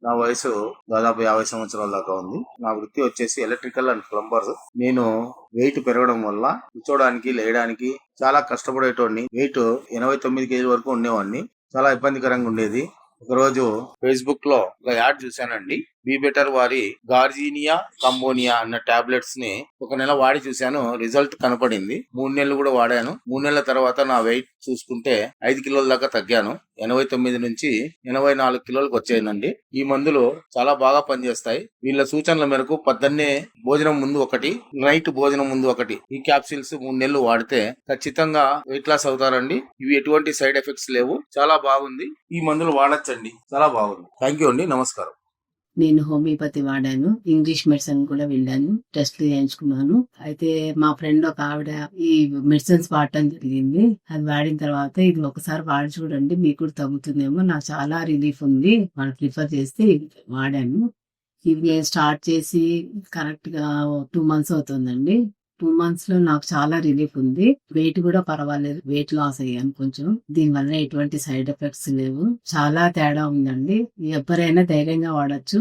నా వయసు దాదాపు 50 సంవత్సరాల దాకా ఉంది. నా వృత్తి వచ్చేసి ఎలక్ట్రికల్ అండ్ ప్లంబర్. నేను వెయిట్ పెరగడం వల్ల కూర్చోడానికి లేయడానికి చాలా కష్టపడేటోడిని. వెయిట్ 89 కేజీల వరకు ఉండేవాడిని. చాలా ఇబ్బందికరంగా ఉండేది. ఒక రోజు ఫేస్బుక్ లో ఒక యాడ్ చూశానండి. బీ బెటర్ వారి గార్జీనియా కంబోనియా అన్న టాబ్లెట్స్ ని ఒక నెల వాడి చూశాను. రిజల్ట్ కనపడింది. 3 నెలలు కూడా వాడాను. 3 నెలల తర్వాత నా వెయిట్ చూసుకుంటే 5 కిలోల దాకా తగ్గాను. 89 నుంచి 84 కిలోలకు వచ్చాయండి. ఈ మందులు చాలా బాగా పనిచేస్తాయి. వీళ్ళ సూచనల మేరకు పొద్దున్నే భోజనం ముందు ఒకటి, నైట్ భోజనం ముందు ఒకటి, ఈ క్యాప్సిల్స్ 3 నెలలు వాడితే ఖచ్చితంగా వెయిట్ లాస్ అవుతారండి. ఇవి ఎటువంటి సైడ్ ఎఫెక్ట్స్ లేవు. చాలా బాగుంది. ఈ మందులు వాడచ్చండి. చాలా బాగుంది. థ్యాంక్ యూ అండి. నమస్కారం. నేను హోమియోపతి వాడాను, ఇంగ్లీష్ మెడిసిన్ కూడా వెళ్ళాను, టెస్ట్లు చేయించుకున్నాను. అయితే మా ఫ్రెండ్ ఒక ఆవిడ ఈ మెడిసిన్స్ వాడటం జరిగింది. అది వాడిన తర్వాత ఇది ఒకసారి వాడి చూడండి, మీకు కూడా తగ్గుతుందేమో, నాకు చాలా రిలీఫ్ ఉంది, వాళ్ళు ప్రిఫర్ చేస్తే వాడాను. ఇది నేను స్టార్ట్ చేసి కరెక్ట్ గా 2 months అవుతుందండి. 2 months లో నాకు చాలా రిలీఫ్ ఉంది. వెయిట్ కూడా పర్వాలేదు, వెయిట్ లాస్ అయ్యాను కొంచెం. దీనివల్ల ఎటువంటి సైడ్ ఎఫెక్ట్స్ లేవు. చాలా తేడా ఉందండి. ఎవరైనా ధైర్యంగా వాడచ్చు.